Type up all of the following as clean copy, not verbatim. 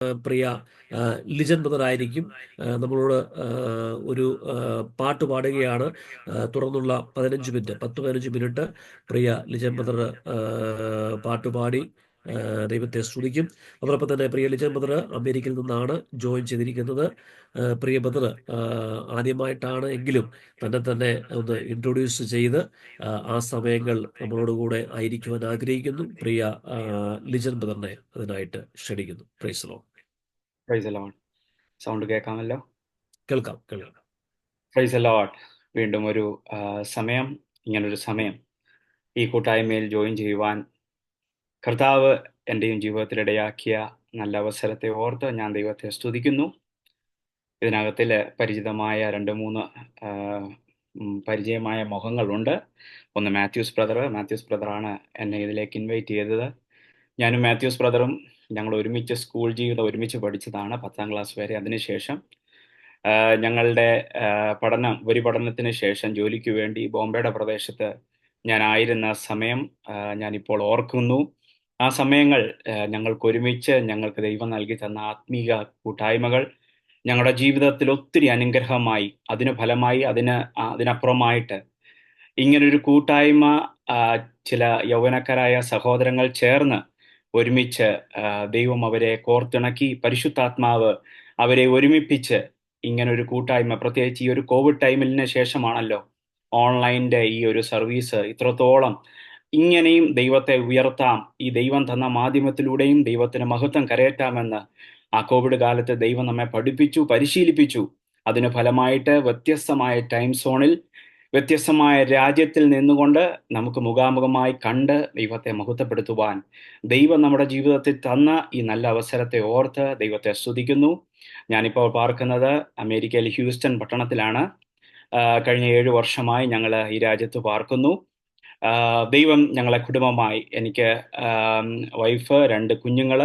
പ്രിയ ലിജൻ ബ്രദറായിരിക്കും നമ്മളോട് ഒരു പാട്ട് പാടുകയാണ്. തുടർന്നുള്ള 10-15 മിനിറ്റ് പ്രിയ ലിജൻ ബ്രദർ പാട്ടുപാടി ദൈവത്തെ സ്തുതിക്കും. അതോടൊപ്പം തന്നെ പ്രിയ ലിജൻ ബ്രദർ അമേരിക്കയിൽ നിന്നാണ് ജോയിൻ ചെയ്തിരിക്കുന്നത്. പ്രിയ ബ്രദർ ആദ്യമായിട്ടാണ് എങ്കിലും തന്നെ ഒന്ന് ഇൻട്രൊഡ്യൂസ് ചെയ്ത് ആ സമയങ്ങൾ നമ്മളോടുകൂടെ ആയിരിക്കുവാൻ ആഗ്രഹിക്കുന്നു. പ്രിയ ലിജൻ ബ്രദറിനെ അതിനായിട്ട് ക്ഷണിക്കുന്നു. Praise the lord. Praise the lord. Sound കേൾക്കാമല്ലോ? കേൾക്കാം. Praise the lord. വീണ്ടും ഒരു സമയം, ഇങ്ങനൊരു സമയം ഈ കൂട്ടായ്മയിൽ ജോയിൻ ചെയ്യുവാൻ കർത്താവ് എൻ്റെയും ജീവിതത്തിൽ ഇടയാക്കിയ നല്ല അവസരത്തെ ഓർത്ത് ഞാൻ ദൈവത്തെ സ്തുതിക്കുന്നു. ഇതിനകത്തിൽ പരിചിതമായ 2-3 പരിചയമായ മുഖങ്ങളുണ്ട്. ഒന്ന് മാത്യൂസ് ബ്രദറാണ് എന്നെ ഇതിലേക്ക് ഇൻവൈറ്റ് ചെയ്തത്. ഞാനും മാത്യൂസ് ബ്രദറും ഞങ്ങൾ ഒരുമിച്ച് സ്കൂൾ ജീവിതം ഒരുമിച്ച് പഠിച്ചതാണ് 10ാം ക്ലാസ് വരെ. അതിനുശേഷം ഞങ്ങളുടെ ഉപരിപഠനത്തിന് ശേഷം ജോലിക്ക് വേണ്ടി ബോംബെയുടെ പ്രദേശത്ത് ഞാനായിരുന്ന സമയം ഞാനിപ്പോൾ ഓർക്കുന്നു. ആ സമയങ്ങൾ ഞങ്ങൾക്ക് ദൈവം നൽകി തന്ന ആത്മീക കൂട്ടായ്മകൾ ഞങ്ങളുടെ ജീവിതത്തിൽ ഒത്തിരി അനുഗ്രഹമായി. അതിന് ഫലമായി അതിനപ്പുറമായിട്ട് ഇങ്ങനൊരു കൂട്ടായ്മ ചില യൗവനക്കാരായ സഹോദരങ്ങൾ ചേർന്ന് ഒരുമിച്ച് ദൈവം അവരെ കോർത്തിണക്കി, പരിശുദ്ധാത്മാവ് അവരെ ഒരുമിപ്പിച്ച് ഇങ്ങനൊരു കൂട്ടായ്മ, പ്രത്യേകിച്ച് ഈ ഒരു കോവിഡ് ടൈമിന് ശേഷമാണല്ലോ ഓൺലൈൻ്റെ ഈ ഒരു സർവീസ് ഇത്രത്തോളം. ഇങ്ങനെയും ദൈവത്തെ ഉയർത്താം, ഈ ദൈവം തന്ന മാധ്യമത്തിലൂടെയും ദൈവത്തിന് മഹത്വം കരയറ്റാമെന്ന് ആ കോവിഡ് കാലത്ത് ദൈവം നമ്മെ പഠിപ്പിച്ചു, പരിശീലിപ്പിച്ചു. അതിന് ഫലമായിട്ട് വ്യത്യസ്തമായ ടൈം സോണിൽ വ്യത്യസ്തമായ രാജ്യത്തിൽ നിന്നുകൊണ്ട് നമുക്ക് മുഖാമുഖമായി കണ്ട് ദൈവത്തെ മഹത്വപ്പെടുത്തുവാൻ ദൈവം നമ്മുടെ ജീവിതത്തിൽ തന്ന ഈ നല്ല അവസരത്തെ ഓർത്ത് ദൈവത്തെ സ്തുതിക്കുന്നു. ഞാനിപ്പോൾ പാർക്കുന്നത് അമേരിക്കയിൽ ഹ്യൂസ്റ്റൺ പട്ടണത്തിലാണ്. കഴിഞ്ഞ 7 വർഷമായി ഞങ്ങൾ ഈ രാജ്യത്ത് പാർക്കുന്നു. ദൈവം ഞങ്ങളെ കുടുംബമായി, എനിക്ക് വൈഫ്, 2 കുഞ്ഞുങ്ങൾ,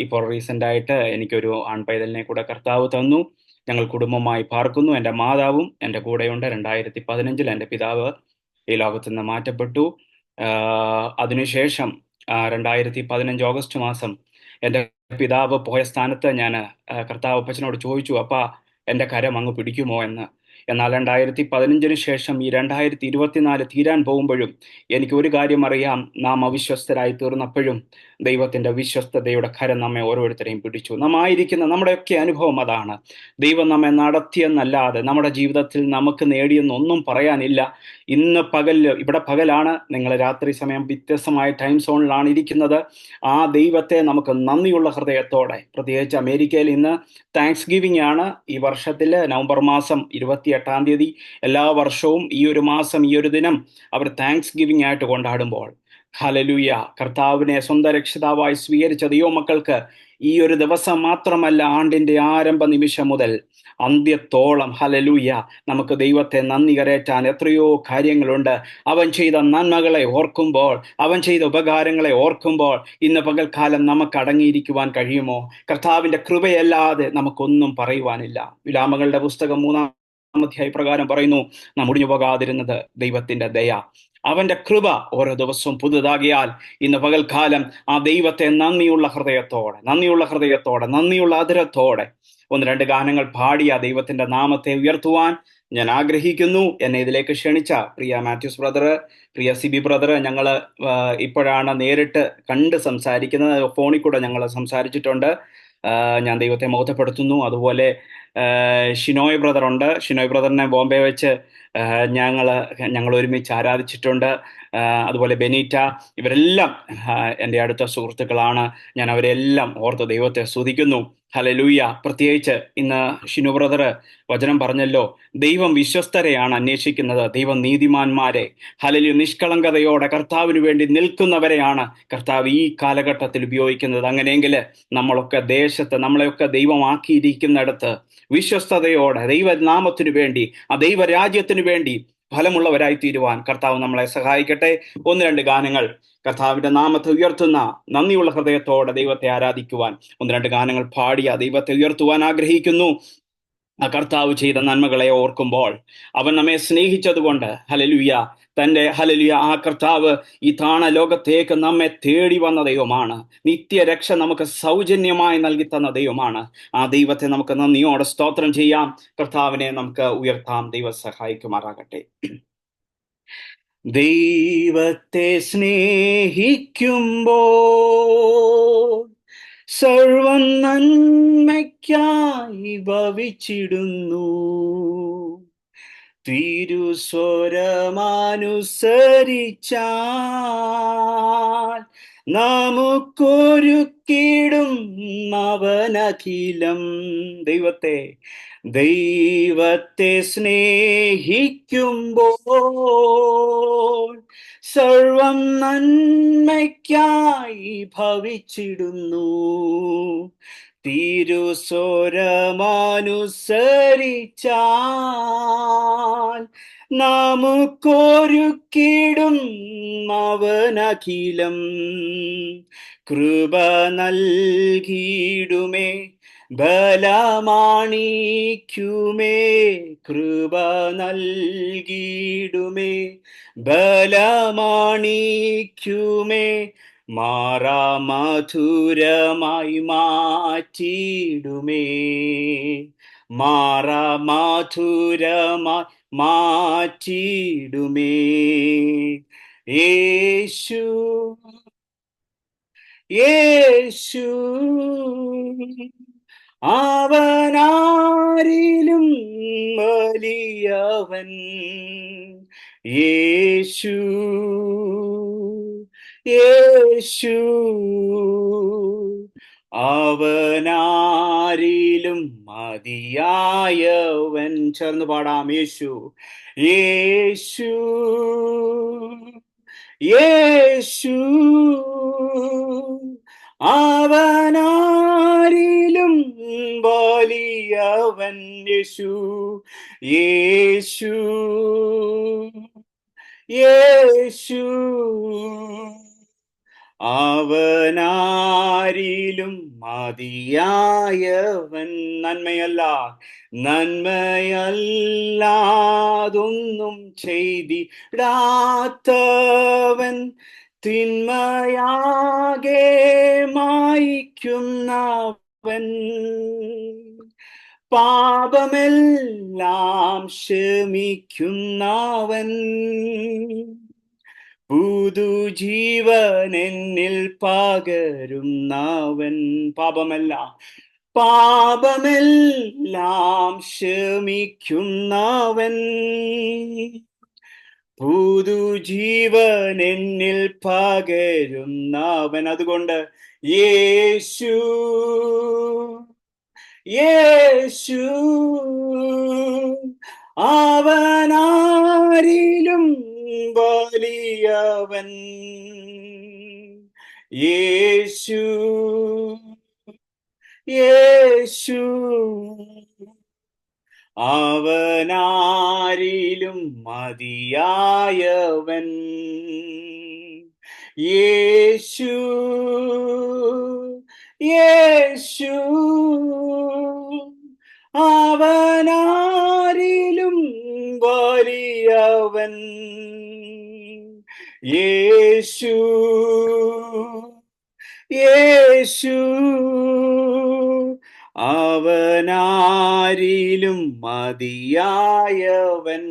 ഇപ്പോൾ റീസെൻ്റായിട്ട് എനിക്കൊരു ആൺപൈതലിനെ കൂടെ കർത്താവ് തന്നു. ഞങ്ങൾ കുടുംബമായി പാർക്കുന്നു. എൻ്റെ മാതാവും എൻ്റെ കൂടെയുണ്ട്. 2015 എൻ്റെ പിതാവ് ഈ ലോകത്തു നിന്ന് മാറ്റപ്പെട്ടു. അതിനുശേഷം 2015 ഓഗസ്റ്റ് മാസം എൻ്റെ പിതാവ് പോയ സ്ഥാനത്ത് ഞാൻ കർത്താവ് അപ്പച്ചനോട് ചോദിച്ചു, അപ്പാ എൻ്റെ കരം അങ്ങ് പിടിക്കുമോ എന്ന്. എന്നാൽ 2015 ശേഷം ഈ 2024 തീരാൻ പോകുമ്പോഴും എനിക്ക് ഒരു കാര്യം അറിയാം, നാം അവിശ്വസ്തരായി തീർന്നപ്പോഴും ദൈവത്തിൻ്റെ വിശ്വസ്തതയുടെ കരം നമ്മെ ഓരോരുത്തരെയും പിടിച്ചു. നമ്മുടെയൊക്കെ അനുഭവം അതാണ്. ദൈവം നമ്മെ നടത്തിയെന്നല്ലാതെ നമ്മുടെ ജീവിതത്തിൽ നമുക്ക് നേടിയെന്നൊന്നും പറയാനില്ല. ഇന്ന് ഇവിടെ പകലാണ്, നിങ്ങൾ രാത്രി സമയം വ്യത്യസ്തമായ ടൈം സോണിലാണ് ഇരിക്കുന്നത്. ആ ദൈവത്തെ നമുക്ക് നന്ദിയുള്ള ഹൃദയത്തോടെ, പ്രത്യേകിച്ച് അമേരിക്കയിൽ ഇന്ന് താങ്ക്സ് ഗിവിംഗ് ആണ്. ഈ വർഷത്തിൽ നവംബർ മാസം 28-ാം തീയതി എല്ലാ വർഷവും ഈ ഒരു മാസം, ഈ ഒരു ദിനം അവർ താങ്ക്സ് ഗിവിംഗ് ആയിട്ട് കൊണ്ടാടുമ്പോൾ, ഹല്ലേലൂയ, കർത്താവിനെ സ്വന്തം രക്ഷിതാവായി സ്വീകരിച്ച ദൈവമക്കൾക്ക് ഈ ഒരു ദിവസം മാത്രമല്ല, ആണ്ടിൻ്റെ ആരംഭ നിമിഷം മുതൽ അന്ത്യത്തോളം, ഹല്ലേലൂയ, നമുക്ക് ദൈവത്തെ നന്ദി കരയറ്റാൻ എത്രയോ കാര്യങ്ങളുണ്ട്. അവൻ ചെയ്ത നന്മകളെ ഓർക്കുമ്പോൾ, അവൻ ചെയ്ത ഉപകാരങ്ങളെ ഓർക്കുമ്പോൾ ഇന്ന് പകൽക്കാലം നമുക്ക് അടങ്ങിയിരിക്കുവാൻ കഴിയുമോ? കർത്താവിൻ്റെ കൃപയല്ലാതെ നമുക്കൊന്നും പറയുവാനില്ല. വിലാമങ്ങളുടെ പുസ്തകം 3-ാം അധ്യായ പ്രകാരം പറയുന്നു, നാം ഒടിഞ്ഞു പോകാതിരുന്നത് ദൈവത്തിൻ്റെ ദയ, അവൻ്റെ കൃപ ഓരോ ദിവസവും പുതുതാകിയാൽ ഇന്ന് പകൽക്കാലം ആ ദൈവത്തെ നന്ദിയുള്ള ഹൃദയത്തോടെ, നന്ദിയുള്ള ആദരത്തോടെ 1-2 ഗാനങ്ങൾ പാടി ആ ദൈവത്തിൻ്റെ നാമത്തെ ഉയർത്തുവാൻ ഞാൻ ആഗ്രഹിക്കുന്നു. എന്നെ ഇതിലേക്ക് ക്ഷണിച്ച പ്രിയ മാത്യൂസ് ബ്രദർ, പ്രിയ സിബി ബ്രദർ, ഞങ്ങൾ ഇപ്പോഴാണ് നേരിട്ട് കണ്ട് സംസാരിക്കുന്നത്. ഫോണിൽ കൂടെ ഞങ്ങൾ സംസാരിച്ചിട്ടുണ്ട്. ഞാൻ ദൈവത്തെ മഹത്വപ്പെടുത്തുന്നു. അതുപോലെ ഷിനോയ് ബ്രദറുണ്ട്. ഷിനോയ് ബ്രദറിനെ ബോംബെ വെച്ച് ഞങ്ങൾ ഒരുമിച്ച് ആരാധിച്ചിട്ടുണ്ട്. അതുപോലെ ബെനീറ്റ, ഇവരെല്ലാം എൻ്റെ അടുത്ത സുഹൃത്തുക്കളാണ്. ഞാൻ അവരെല്ലാം ഓർത്ത് ദൈവത്തെ സ്തുതിക്കുന്നു. ഹല്ലേലൂയ. പ്രത്യേകിച്ച് ഇന്ന് ഷിനു ബ്രദർ വചനം പറഞ്ഞല്ലോ, ദൈവം വിശ്വസ്തരെയാണ് അന്വേഷിക്കുന്നത്, ദൈവം നീതിമാന്മാരെ, ഹല്ലേലൂയ, നിഷ്കളങ്കതയോടെ കർത്താവിന് വേണ്ടി നിൽക്കുന്നവരെയാണ് കർത്താവ് ഈ കാലഘട്ടത്തിൽ ഉപയോഗിക്കുന്നത്. അങ്ങനെയെങ്കിൽ നമ്മളെയൊക്കെ ദൈവമാക്കിയിരിക്കുന്നിടത്ത് വിശ്വസ്തയോടെ ദൈവനാമത്തിനു വേണ്ടി, ആ ദൈവരാജ്യത്തിനു വേണ്ടി ഫലമുള്ളവരായി തീരുവാൻ കർത്താവ് നമ്മളെ സഹായിക്കട്ടെ. 1-2 ഗാനങ്ങൾ കർത്താവിന്റെ നാമത്തെ ഉയർത്തുന്ന നന്ദിയുള്ള ഹൃദയത്തോടെ ദൈവത്തെ ആരാധിക്കുവാൻ 1-2 ഗാനങ്ങൾ പാടിയ ദൈവത്തെ ഉയർത്തുവാൻ ആഗ്രഹിക്കുന്നു. ആ കർത്താവ് ചെയ്ത നന്മകളെ ഓർക്കുമ്പോൾ, അവൻ നമ്മെ സ്നേഹിച്ചതുകൊണ്ട്, ഹല്ലേലൂയ, തന്റെ ഹല്ലേലൂയ, ആ കർത്താവ് ഈ താണ ലോകത്തേക്ക് നമ്മെ തേടി വന്ന ദൈവമാണ്. നിത്യരക്ഷ നമുക്ക് സൗജന്യമായി നൽകി തന്ന ദൈവമാണ്. ആ ദൈവത്തെ നമുക്ക് നന്ദിയോടെ സ്തോത്രം ചെയ്യാം. കർത്താവിനെ നമുക്ക് ഉയർത്താം. ദൈവം സഹായിക്കുമാറാകട്ടെ. ദൈവത്തെ സ്നേഹിക്കുമ്പോൾ സർവം നന്മയ്ക്കായി ഭവിച്ചിടുന്നു. തിരുസ്വരമനുസരിച്ചാൽ നമുക്കൊരുക്കിടും അവനഖിലം. ദൈവത്തെ സ്നേഹിക്കുമ്പോൾ സർവം നന്മയ്ക്കായി ഭവിച്ചിടുന്നു. തിരുസ്വരമനുസരിച്ചാൽ നമുക്കൊരുക്കിടും അവനഖിലം. കൃപ നൽകിയിടുമേ, ബലമാണിക്കുമേ, കൃപ നൽകിയിടുമേ, ബലമാണിക്കുമേ, മാറാമധുരമായി മാറ്റിയിടുമേ, മാറാമധുരമായി മാറ്റിയിടുമേ. യേശു യേശു അവനാരിലും വലിയവൻ. യേശു യേശു അവനാരിലും മതിയായവൻ. ചേർന്ന് പാടാം. യേശു യേശു യേശു അവനാരിലും വലിയവൻ. യേശു യേശു യേശു അവനാരിലും മതിയായവൻ. നന്മയല്ലാതൊന്നും ചെയ്തിടാത്തവൻ, തിന്മയാകെ മായിക്കുന്നവൻ, പാപമെല്ലാം ക്ഷമിക്കുന്നവൻ, പുതുജീവൻ എന്നിൽ പകരുന്നവൻ. പാപമെല്ലാം ക്ഷമിക്കുന്നവൻ, പുതുജീവൻ എന്നിൽ പകരുന്നവൻ. അതുകൊണ്ട് യേശു യേശു അവനാരിലും വലിയവൻ. യേശു യേശു അവനാരിലും മതിയായവൻ. യേശു യേശു അവനാരിലും വലിയവൻ. യേശു യേശു അവനാരിലും മതിയായവൻ.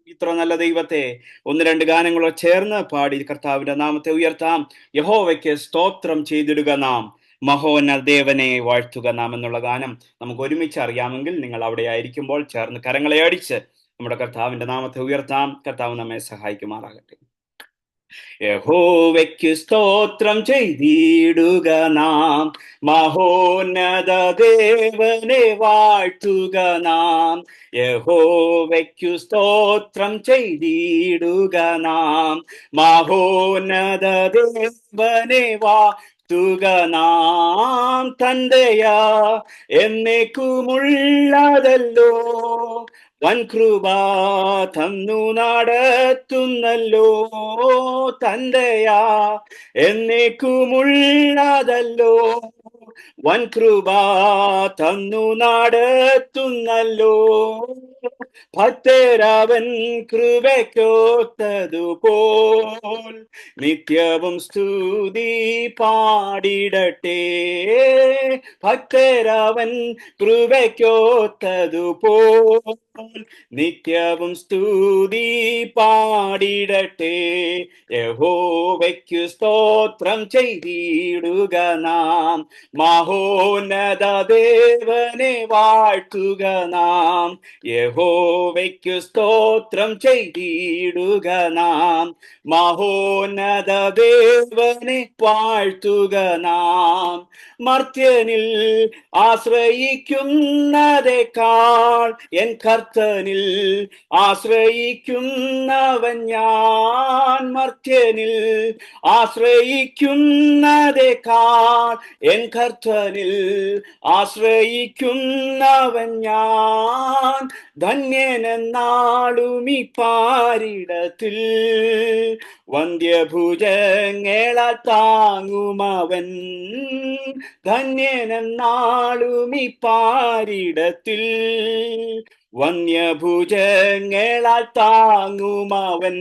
ഇത്ര നല്ല ദൈവത്തെ ഒന്ന് രണ്ട് ഗാനങ്ങളോ ചേർന്ന് പാടി കർത്താവിന്റെ നാമത്തെ ഉയർത്താം. യഹോവയ്ക്ക് സ്തോത്രം ചെയ്തിടുക നാം, മഹോന്നത ദേവനെ വാഴ്ത്തുക നാം എന്നുള്ള ഗാനം നമുക്ക് ഒരുമിച്ച് അറിയാമെങ്കിൽ നിങ്ങൾ അവിടെ ആയിരിക്കുമ്പോൾ ചേർന്ന് കരങ്ങളെ അടിച്ച് നമ്മുടെ കർത്താവിന്റെ നാമത്തെ ഉയർത്താം. കർത്താവ് നമ്മെ സഹായിക്കുമാറാകട്ടെ. യഹോവയ്ക്ക് സ്തോത്രം ചെയ്തിടുക നാം, മഹോന്നത ദേവനെ വാഴ്ത്തുക നാം. യഹോവയ്ക്കു സ്തോത്രം ചെയ്തിടുക നാം, മഹോന്നത ദേവനെ വാഴ്ത്തുക നാം. തന്റെയാ എന്നേക്കുമുള്ളതല്ലോ, വൻകൃപ തന്നു നടത്തുന്നല്ലോ. തന്റെയാ എന്നേക്കുമുള്ളതല്ലോ, വൻ കൃപ തന്നു നടത്തുന്നല്ലോ. ഭക്തരവൻ കൃപയ്ക്കൊത്തതുപോൽ നിത്യവും സ്തുതി പാടിടട്ടെ. ഭക്തരവൻ കൃപയ്ക്കൊത്തതുപോൽ നിത്യവും സ്തുതി പാടിടട്ടെ. യഹോവയ്ക്കു സ്തോത്രം ചെയ്തിടുക നാം, മഹോന്നത ദേവനെ വാഴ്ത്തുക നാം. യഹോവയ്ക്കു സ്തോത്രം ചെയ്തിടുക നാം, മഹോന്നത ദേവനെ വാഴ്ത്തുക നാം. മർത്യനിൽ ആശ്രയിക്കുന്നതേക്കാൾ എൻ കർത്തനിൽ ആശ്രയിക്കുന്നവൻ ഞാൻ. മർത്യനിൽ ആശ്രയിക്കുന്നതേക്കാൾ എൻ കർത്തനിൽ ആശ്രയിക്കുന്നവൻ ഞാൻ. ധന്യനെന്നാളുമി പാരിടത്തിൽ വന്ധ്യഭുജങ്ങളാൽ താങ്ങുമവൻ. ധന്യനെന്നാളുമി പാരിടത്തിൽ വന്യഭുജങ്ങളാൽ താങ്ങുമവൻ.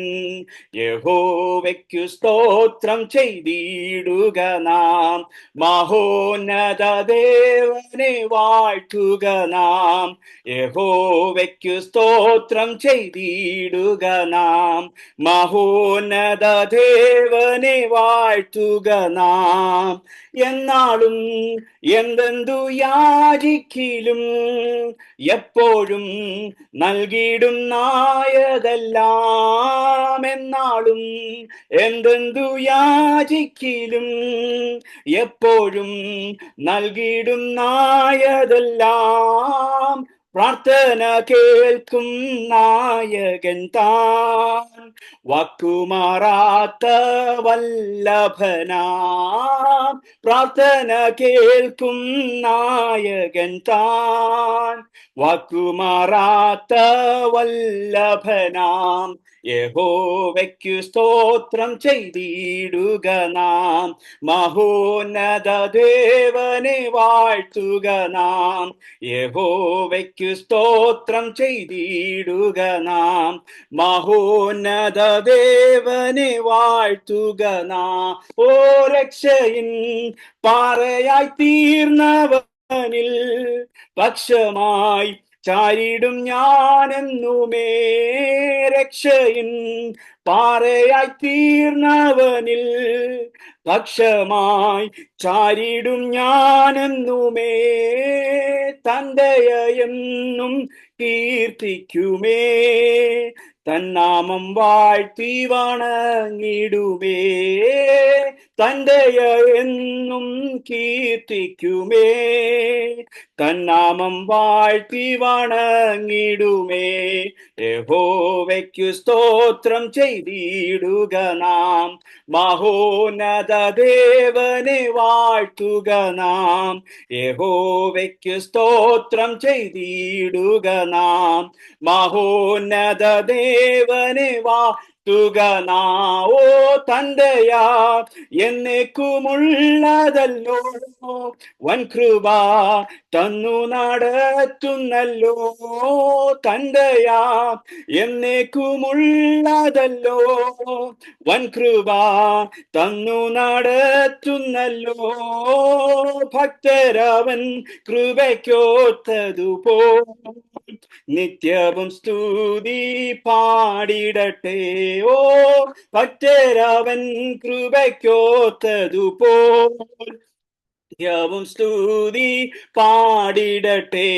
യഹോവയ്ക്കു സ്തോത്രം ചെയ്തിടുക നാം, മഹോന്നത ദേവനെ വാഴ്ത്തുക നാം. യഹോവയ്ക്കു സ്തോത്രം ചെയ്തിടുക നാം, മഹോന്നത ദേവനെ വാഴ്ത്തുക നാം. എന്നാളും എന്തെന്തു യാചിക്കിലും എപ്പോഴും നൽകിയിടും നായതെല്ലാം. എന്നാളും എന്തെന്തു യാചിക്കിലും എപ്പോഴും നൽകിയിടും നായതെല്ലാം. പ്രാർത്ഥന കേൾക്കും നായകൻ താൻ, വാക്കുമാറാത്ത വല്ലഭനാം. പ്രാർത്ഥന കേൾക്കും നായകൻ താൻ, വാക്കുമാറാത്ത വല്ലഭനാം. യഹോവയ്ക്കു സ്തോത്രം ചെയ്തിടുക നാം, മഹോന്നത ദേവനെ വാഴ്ത്തുക നാം. യഹോവയ്ക്കു സ്തോത്രം ചെയ്തിടുക നാം, മഹോന്നത ദേവനെ വാഴ്ത്തുക നാം. ഓ രക്ഷയിൻ പാറയായി തീർന്നവനിൽ പക്ഷമായി ചാരിടും ഞാനെന്നുമേ. രക്ഷയിൻ പാറയായി തീർന്നവനിൽ പക്ഷമായി ചാരിടും ഞാനെന്നുമേ. തന്റെയെന്നും കീർത്തിക്കുമേ, തന്നാമം വാഴ്ത്തി വണങ്ങിടുമേ. തന്റെയെന്നും കീർത്തിക്കുമേ, തന്നാമം വാഴ്ത്തി വണങ്ങിടുമേ. യഹോവയ്ക്കു സ്തോത്രം ചെയ്തിടുക നാം, മഹോന്നത ദേവനെ വാഴ്ത്തുക നാം. യഹോവയ്ക്കു സ്തോത്രം ചെയ്തിടുക നാം, മഹോന്നത ദേവനെ വാഴ്ത്തുക നാം. ഓ തന്റെയാ എന്നേക്കുമുള്ളതല്ലോ വൻകൃപ തന്നു നടത്തുന്നല്ലോ. തന്റെയാ എന്നേക്കുമുള്ളതല്ലോ വൻകൃപ തന്നു നടത്തുന്നല്ലോ. ഭക്തരവൻ കൃപയ്ക്കൊത്തതുപോൽ നിത്യവും സ്തുതി പാടിടട്ടെ. ഓ ഭക്തരവൻ കൃപയ്ക്കൊത്തതുപോൽ നിത്യവും സ്തുതി പാടിടട്ടെ.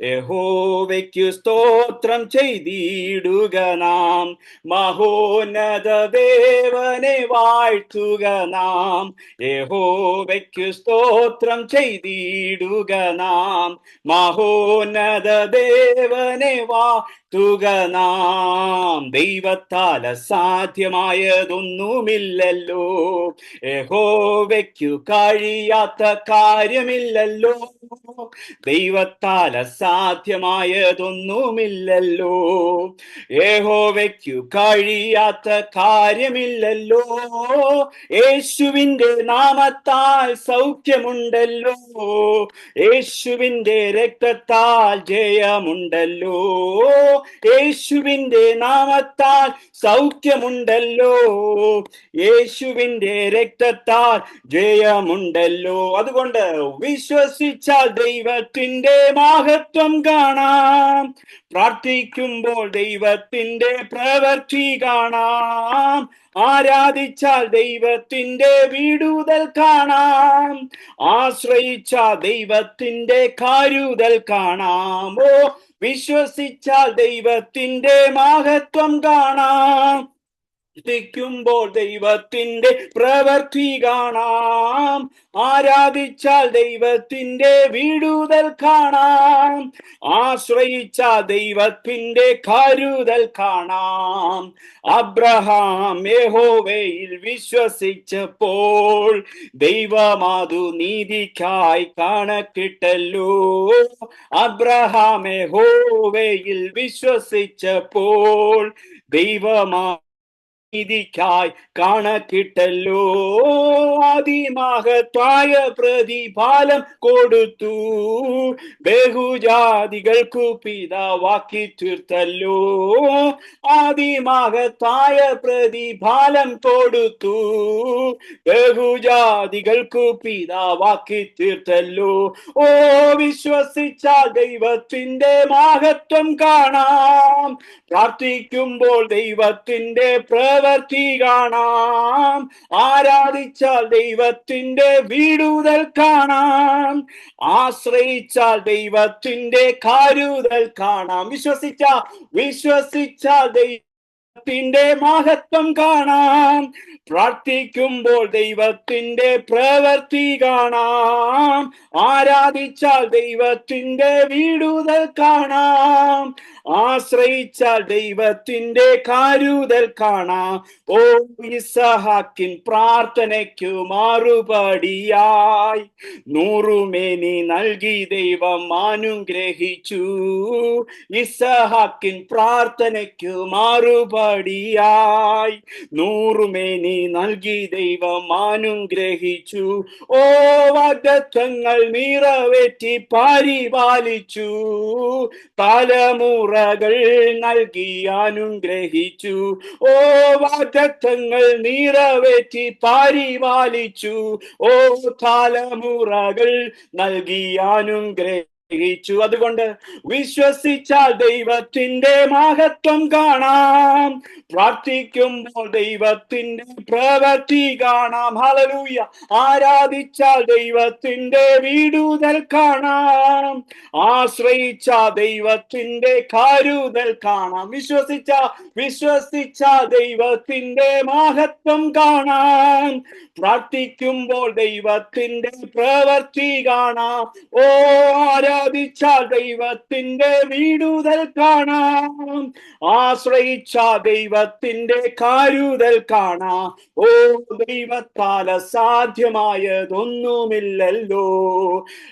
യഹോവയ്ക്കു സ്തോത്രം ചെയ്തിടുക നാം, മഹോന്നത ദേവനെ വാഴ്ത്തുക നാം. യഹോവയ്ക്കു സ്തോത്രം ചെയ്തിടുക നാം, മഹോന്നത ദേവനെ വാഴ്ത്തുക നാം. ദൈവത്താൽ അസാധ്യമായതൊന്നുമില്ലല്ലോ, യഹോവയ്ക്കു കഴിയാത്ത കാര്യമില്ലല്ലോ. ദൈവത്താൽ അസാധ്യമായതൊന്നുമില്ലല്ലോ. യഹോവയ്ക്കു കഴിയാത്ത കാര്യമില്ലല്ലോ. യേശുവിന്റെ നാമത്താൽ സൗഖ്യമുണ്ടല്ലോ. യേശുവിന്റെ രക്തത്താൽ ജയമുണ്ടല്ലോ. യേശുവിന്റെ നാമത്താൽ സൗഖ്യമുണ്ടല്ലോ. യേശുവിന്റെ രക്തത്താൽ ജയമുണ്ടല്ലോ. അതുകൊണ്ട് വിശ്വസിച്ചാൽ ദൈവത്തിന്റെ മഹത്വം കാണാം. പ്രാർത്ഥിക്കുമ്പോൾ ദൈവത്തിന്റെ പ്രവൃത്തി കാണാം. ആരാധിച്ചാൽ ദൈവത്തിന്റെ വിടുതൽ കാണാം. ആശ്രയിച്ചാൽ ദൈവത്തിന്റെ കരുതൽ കാണാം. ഓ, വിശ്വസിച്ചാൽ ദൈവത്തിന്റെ മഹത്വം കാണാം. പ്രാർത്ഥിക്കുമ്പോൾ ദൈവത്തിന്റെ പ്രവൃത്തി കാണാം. ആരാധിച്ചാൽ ദൈവത്തിന്റെ വിടുതൽ കാണാം. ആശ്രയിച്ചാൽ ദൈവത്തിന്റെ കരുതൽ കാണാം. അബ്രഹാം യഹോവയിൽ വിശ്വസിച്ചപ്പോൾ ദൈവമാതു നീതിക്കായി കണക്കിട്ടല്ലോ. അബ്രഹാം യഹോവയിൽ വിശ്വസിച്ചപ്പോൾ ദൈവമാ നീതിക്കായി കണക്കിട്ടല്ലോ. അതിമഹത്തായ പ്രതിഫലം കൊടുത്തു. ബഹുജാതികൾക്കു പിതാവാക്കി തീർത്തല്ലോ. അതിമഹത്തായ പ്രതിഫലം കൊടുത്തു. ബഹുജാതികൾക്കു പിതാവാക്കി തീർത്തല്ലോ. ഓ, വിശ്വസിച്ചാൽ ദൈവത്തിന്റെ മഹത്വം കാണാം. പ്രാർത്ഥിക്കുമ്പോൾ ദൈവത്തിന്റെ പ്രവൃത്തി കാണാം. ആരാധിച്ചാൽ ദൈവത്തിന്റെ വിടുതൽ കാണാം. ആശ്രയിച്ചാൽ ദൈവത്തിന്റെ കരുതൽ കാണാം. വിശ്വസിച്ചാൽ ദൈവത്തിന്റെ മഹത്വം കാണാം. പ്രാർത്ഥിക്കുമ്പോൾ ദൈവത്തിന്റെ പ്രവൃത്തി കാണാം. ആരാധിച്ചാൽ ദൈവത്തിന്റെ വിടുതൽ കാണാം. ആശ്രയിച്ചാൽ ദൈവത്തിന്റെ കരുതൽ കാണാം. ഓ, ഇസഹാക്കിൻ പ്രാർത്ഥനയ്ക്കു മറുപടിയായി 100 മേനി നൽകി ദൈവം അനുഗ്രഹിച്ചു. ഇസഹാക്കിൻ പ്രാർത്ഥനയ്ക്കു മറുപടിയായി 100 മേനി നൽകി ദൈവം അനുഗ്രഹിച്ചു. ഓ, വാഗ്ദത്തങ്ങൾ നിറവേറ്റി പരിപാലിച്ചു. തലമുറകൾ നൽകി അനുഗ്രഹിച്ചു. ഓ, വാഗ്ദത്തങ്ങൾ നിറവേറ്റി പരിപാലിച്ചു. ഓ, തലമുറകൾ നൽകി അനുഗ്രഹിച്ചു. അതുകൊണ്ട് വിശ്വസിച്ചാൽ ദൈവത്തിന്റെ മഹത്വം കാണാം. പ്രാർത്ഥിക്കുമ്പോൾ ദൈവത്തിന്റെ പ്രവൃത്തി കാണാം. ഹല്ലേലൂയ. ആരാധിച്ചാൽ ദൈവത്തിന്റെ വിടുതൽ കാണാം. ആശ്രയിച്ചാൽ ദൈവത്തിന്റെ കരുതൽ കാണാം. വിശ്വസിച്ചാൽ ദൈവത്തിന്റെ മഹത്വം കാണാം. പ്രാർത്ഥിക്കുമ്പോൾ ദൈവത്തിന്റെ പ്രവൃത്തി കാണാം. ഓ, ആരാധിച്ചാൽ ദൈവത്തിന്റെ വിടുതൽ കാണാം. ആശ്രയിച്ചാൽ ദൈവത്തിന്റെ കരുതൽ കാണാം. ഓ, ദൈവത്താൽ അസാധ്യമായതൊന്നുമില്ലല്ലോ.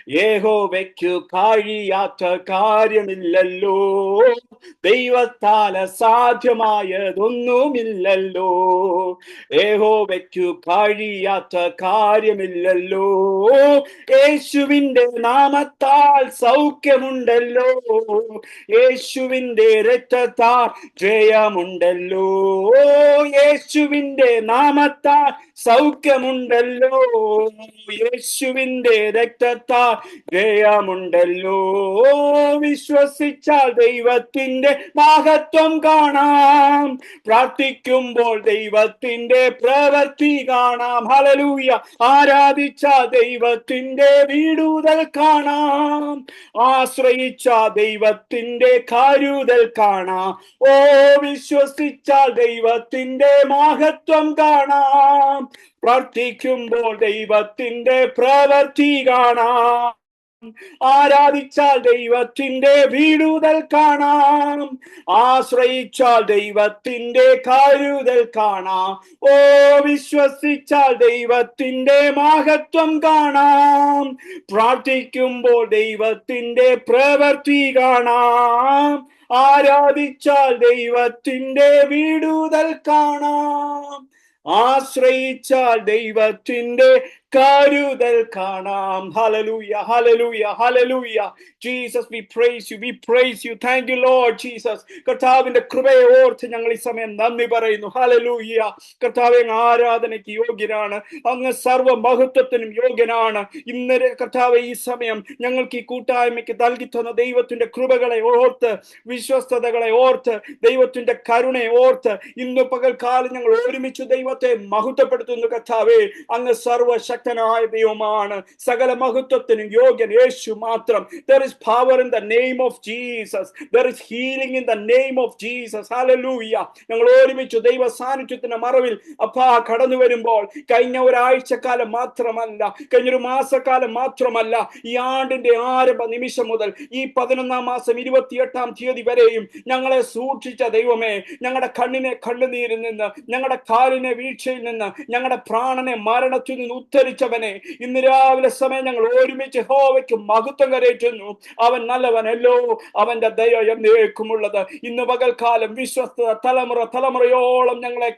യഹോവയ്ക്കു കഴിയാത്ത കാര്യമില്ലല്ലോ. ദൈവത്താൽ അസാധ്യമായതൊന്നുമില്ലല്ലോ. യഹോവയ്ക്കു കഴിയാത്ത കാര്യമില്ലല്ലോ. യേശുവിന്റെ നാമത്താൽ സൗഖ്യമുണ്ടല്ലോ. യേശുവിന്റെ രക്തത്താൽ ജയമുണ്ടല്ലോ. യേശുവിന്റെ നാമത്താൽ സൗഖ്യമുണ്ടല്ലോ. യേശുവിന്റെ രക്തത്താൽ ജയമുണ്ടല്ലോ. വിശ്വസിച്ചാൽ ദൈവത്തിന്റെ മഹത്വം കാണാം. പ്രാർത്ഥിക്കുമ്പോൾ ദൈവത്തിന്റെ പ്രവൃത്തി കാണാം. ഹല്ലേലൂയ. ആരാധിച്ചാൽ ദൈവത്തിന്റെ വിടുതൽ കാണാം. ആശ്രയിച്ചാൽ ദൈവത്തിന്റെ കരുതൽ കാണാം. ഓ, വിശ്വസിച്ചാൽ ദൈവത്തിന്റെ മഹത്വം കാണാം. പ്രാർത്ഥിക്കുമ്പോൾ ദൈവത്തിന്റെ പ്രവൃത്തി കാണാം. ആരാധിച്ചാൽ ദൈവത്തിന്റെ വീടുതൽ കാണാം, ആശ്രയിച്ചാൽ ദൈവത്തിന്റെ കരുതൽ കാണാം. ഓ, വിശ്വസിച്ചാൽ ദൈവത്തിന്റെ മഹത്വം കാണാം, പ്രാർത്ഥിക്കുമ്പോൾ ദൈവത്തിന്റെ പ്രവൃത്തി കാണാം, ആരാധിച്ചാൽ ദൈവത്തിന്റെ വീടുതൽ കാണാം, ആശ്രയിച്ചാൽ ദൈവത്തിന്റെ കരുതൽ കാണാം. Hallelujah, hallelujah, hallelujah. Jesus, we praise you, we praise you. Thank you, Lord Jesus. കർത്താവിന്റെ കൃപയെ ഓർത്ത് ഞങ്ങൾ ഈ സമയം നന്ദി പറയുന്നു. Hallelujah. കർത്താവേ, അങ്ങ് ആരാധനയ്ക്ക് യോഗ്യനാണ്, അങ്ങ് സർവ്വ മഹത്വത്തിനും യോഗ്യനാണ്. ഇന്നലെ കർത്താവേ, ഈ സമയം ഞങ്ങൾക്ക് ഈ കൂട്ടായ്മയ്ക്ക് നൽകി തന്ന ദൈവത്തിന്റെ കൃപകളെ ഓർത്ത്, വിശ്വസ്തതകളെ ഓർത്ത്, ദൈവത്തിന്റെ കരുണയെ ഓർത്ത് ഇന്ന് പകൽക്കാലം ഞങ്ങൾ ഒരുമിച്ച് ദൈവത്തെ മഹത്വപ്പെടുത്തുന്നു. കർത്താവേ, അങ്ങ് സർവശക്തനായ ദൈവമാണ്, സകല മഹത്വത്തിനും യോഗ്യൻ യേശു മാത്രം. There is power in the name of Jesus. There is healing in the name of Jesus. Hallelujah. ഞങ്ങൾ ഒരുമിച്ച് ദൈവ സാന്നിധ്യത്തിന്റെ മറവിൽ അപ്പാ കടന്നു വരുമ്പോൾ കഴിഞ്ഞ ഒരാഴ്ചക്കാലം മാത്രമല്ല, കഴിഞ്ഞൊരു മാസക്കാലം മാത്രമല്ല, ഈ ആണ്ടിന്റെ ആരംഭ നിമിഷം മുതൽ ഈ 11-ാം മാസം 28-ാം തീയതി വരെയും ഞങ്ങളെ സൂക്ഷിച്ച ദൈവമേ, ഞങ്ങളുടെ കണ്ണിനെ കണ്ണുനീരിൽ നിന്ന്, ഞങ്ങളുടെ കാലിനെ വീഴ്ചയിൽ നിന്ന്, ഞങ്ങളുടെ പ്രാണനെ മരണത്തിൽ നിന്ന് ഉദ്ധരിച്ചവനെ, ഇന്ന് രാവിലെ സമയം ഞങ്ങൾ ഒരുമിച്ച് യഹോവയ്ക്ക് മഹത്വം കരേറ്റുന്നു. അവൻ നല്ലവനല്ലോ, അവന്റെ ദയ എന്നേക്കുമുള്ളത്. ഇന്ന് പകൽക്കാലം വിശ്വസ്ത തലമുറയോളം ഞങ്ങളെ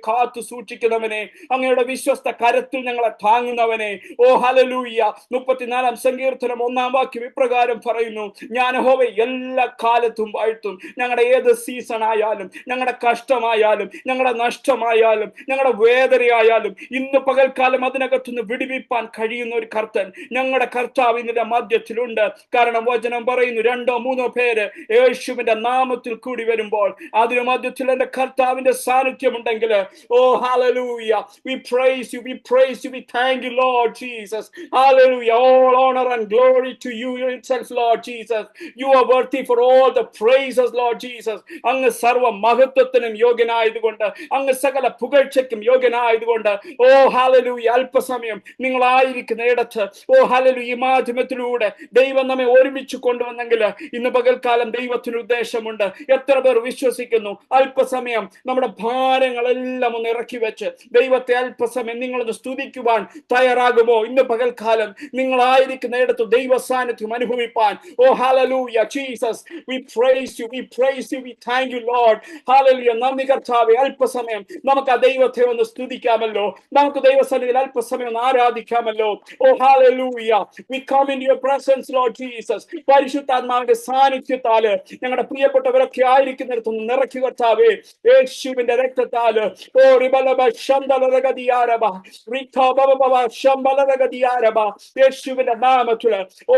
കാത്തു സൂക്ഷിക്കുന്നവനെ, അങ്ങയുടെ വിശ്വസ്ത കരത്തിൽ ഞങ്ങളെ താങ്ങുന്നവനെ. ഓ ഹല്ലേലൂയ. 34-ാം സങ്കീർത്തനം 1-ാം വാക്യം ഇപ്രകാരം പറയുന്നു: ഞാൻ യഹോവയെ എല്ലാ കാലത്തും വാഴ്ത്തും. ഞങ്ങളുടെ ഏത് സീസൺ ആയാലും, ഞങ്ങളുടെ കഷ്ടമായാലും, ഞങ്ങളുടെ നഷ്ടമായാലും, ഞങ്ങളുടെ വേദനയായാലും, ഇന്ന് പകൽക്കാലം അതിനകത്തുനിന്ന് വിടുവിപ്പാൻ കഴിയുന്ന ഒരു കർത്തൻ, ഞങ്ങളുടെ കർത്താവ് ഇതിന്റെ മധ്യത്തിലുണ്ട്. കാരണം വചനം പറയുന്നു, 2-3 പേര് യേശുവിന്റെ നാമത്തിൽ കൂടി വരുമ്പോൾ അതിന് മധ്യത്തിൽ എന്റെ കർത്താവിന്റെ സാന്നിധ്യം ഉണ്ടെങ്കിൽ, ഓ hallelujah, we praise you, we praise you, we thank you, Lord Jesus. Hallelujah. All honor and glory to you yourself, Lord Jesus. You are worthy for all the praises, Lord Jesus. അങ്ങ് സർവ മഹത്വത്തിനും യോഗ്യനായതുകൊണ്ട്, അങ്ങ് സകല പുകഴ്ചയ്ക്കും യോഗ്യനായതുകൊണ്ട്, ഓ hallelujah, അല്പസമയം നിങ്ങളായിരിക്കുന്ന ഇടത്ത്, ഓ hallelujah, ഈ മാധ്യമത്തിലൂടെ ദൈവം നമ്മെ ഒരുമിച്ച് കൊണ്ടുവന്നെങ്കിൽ ഇന്ന് പകൽക്കാലം ദൈവത്തിന് ഉദ്ദേശമുണ്ട്. എത്ര പേർ വിശ്വസിക്കുന്നു? അല്പസമയം നമ്മുടെ ഭാരങ്ങളെല്ലാം ഒന്ന് ഇറക്കി വെച്ച് ദൈവത്തെ അല്പസമയം നിങ്ങളൊന്ന് സ്തുതിക്കുവാൻ തയ്യാറാകുമോ? ഇന്ന് പകൽക്കാലം നിങ്ങളായിരിക്കുന്ന ഇടത്ത് ദൈവ സാന്നിധ്യം അനുഭവിപ്പാൻ. Oh hallelujah, Jesus, we praise you, we praise you, we thank you, Lord. Hallelujah. നന്ദി കർത്താവേ. അല്പസമയം നമുക്ക് ആ ദൈവത്തെ ഒന്ന് സ്തുതിക്കാമല്ലോ, നമുക്ക് ദൈവസന്നിധിയിൽ അല്പസമയം ഒന്ന് ആരാധിക്കാമല്ലോ. ഓ hallelujah. We come in your presence, Lord Jesus. പരിശുദ്ധാത്മാവിന്റെ സാന്നിധ്യത്താല് ഞങ്ങളുടെ പ്രിയപ്പെട്ടവരൊക്കെ ആയിരിക്കുന്നിടത്തൊന്ന് നിറയ്ക്കുക കർത്താവേ, യേശുവിന്റെ രക്തത്താല്. ഓ റിബലബ ശംബലരഗദിയാരബ റിഖബബബ ശംബലരഗദിയാരബ, യേശുവിന്റെ നാമത്തില്. ഓ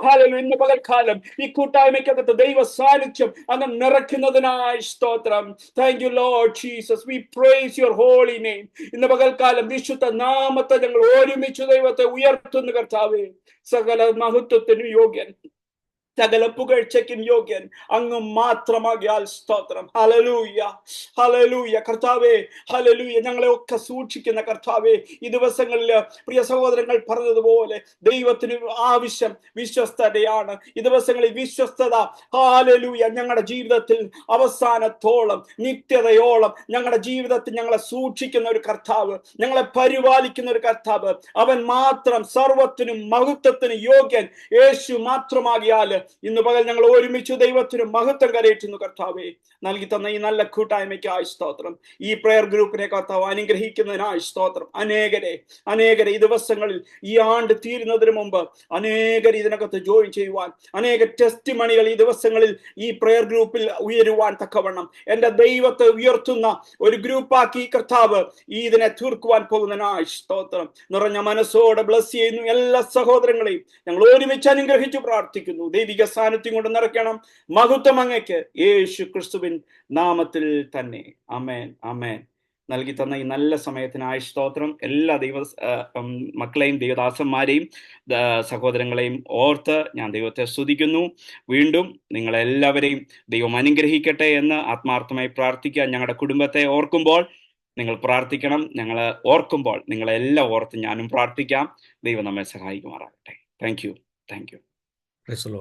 ഹല്ലേലൂയ. ഇന്ന് പകൽക്കാലം ഈ കൂട്ടായ്മയ്ക്കകത്ത് ദൈവ സാന്നിധ്യം അങ്ങ് നിറയ്ക്കുന്നതിനായി സ്തോത്രം. Thank you lord Jesus. We praise your holy name. ഇന്ന് പകൽക്കാലം വിശുദ്ധ നാമത്തെ ഞങ്ങൾ ഒരുമിച്ച് ദൈവത്തെ ഉയർത്തുന്നു കർത്താവേ. സകല മഹത്വത്തിനും യോഗ്യൻ, സകല പുകഴ്ചയ്ക്കും യോഗ്യൻ അങ്ങ് മാത്രമാകിയാൽ സ്തോത്രം. ഹല്ലേലൂയ, ഹല്ലേലൂയ കർത്താവേ, ഹല്ലേലൂയ. ഞങ്ങളെ ഒക്കെ സൂക്ഷിക്കുന്ന കർത്താവേ, ഈ ദിവസങ്ങളിൽ പ്രിയ സഹോദരങ്ങൾ പറഞ്ഞതുപോലെ ദൈവത്തിന് ആവശ്യം വിശ്വസ്തതയാണ്. ഈ ദിവസങ്ങളിൽ വിശ്വസ്തത, ഹല്ലേലൂയ, ഞങ്ങളുടെ ജീവിതത്തിൽ അവസാനത്തോളം, നിത്യതയോളം ഞങ്ങളുടെ ജീവിതത്തിൽ ഞങ്ങളെ സൂക്ഷിക്കുന്ന ഒരു കർത്താവ്, ഞങ്ങളെ പരിപാലിക്കുന്ന ഒരു കർത്താവ്, അവൻ മാത്രം സർവത്തിനും മഹത്വത്തിനും യോഗ്യൻ യേശു മാത്രമാകിയാൽ ഇന്ന് പകൽ ഞങ്ങൾ ഒരുമിച്ച് ദൈവത്തിന് മഹത്വം കരയേറ്റുന്നു കർത്താവേ. നൽകി തന്ന ഈ നല്ല കൂട്ടായ്മയ്ക്കായി സ്തോത്രം. ഈ പ്രയർ ഗ്രൂപ്പിനെ കർത്താവ് അനുഗ്രഹിക്കുന്നതിനായി സ്തോത്രം. അനേകരെ ഈ ദിവസങ്ങളിൽ, ഈ ആണ്ട് തീരുന്നതിന് മുമ്പ് അനേകർ ഇതിനകത്ത് ജോയിൻ ചെയ്യുവാൻ, അനേക ടെസ്റ്റ് മണികൾ ഈ ദിവസങ്ങളിൽ ഈ പ്രയർ ഗ്രൂപ്പിൽ ഉയരുവാൻ തക്കവണ്ണം എന്റെ ദൈവത്തെ ഉയർത്തുന്ന ഒരു ഗ്രൂപ്പാക്കി കർത്താവ് ഇതിനെ തീർക്കുവാൻ പോകുന്നതിനായി സ്തോത്രം. നിറഞ്ഞ മനസ്സോടെ ബ്ലസ് ചെയ്യുന്നു എല്ലാ സഹോദരങ്ങളെയും ഞങ്ങൾ ഒരുമിച്ച് അനുഗ്രഹിച്ചു പ്രാർത്ഥിക്കുന്നു. ദൈവിക സാന്നിധ്യം കൊണ്ട് നിറയ്ക്കണം. മഹത്വം അങ്ങയ്ക്ക് യേശു ക്രിസ്തുവിൻ നാമത്തിൽ തന്നെ. ആമേൻ, ആമേൻ. നൽകി തന്ന ഈ നല്ല സമയത്തിനായി സ്തോത്രം. എല്ലാ മക്കളെയും ദൈവദാസന്മാരെയും സഹോദരങ്ങളെയും ഓർത്ത് ഞാൻ ദൈവത്തെ സ്തുതിക്കുന്നു. വീണ്ടും നിങ്ങളെല്ലാവരെയും ദൈവം അനുഗ്രഹിക്കട്ടെ എന്ന് ആത്മാർത്ഥമായി പ്രാർത്ഥിക്കുക. ഞങ്ങളുടെ കുടുംബത്തെ ഓർക്കുമ്പോൾ നിങ്ങൾ പ്രാർത്ഥിക്കണം. ഞങ്ങൾ ഓർക്കുമ്പോൾ നിങ്ങളെല്ലാം ഓർത്ത് ഞാനും പ്രാർത്ഥിക്കാം. ദൈവം നമ്മെ സഹായിക്കുമാറാകട്ടെ. Thank you. Thank you. Praise the Lord.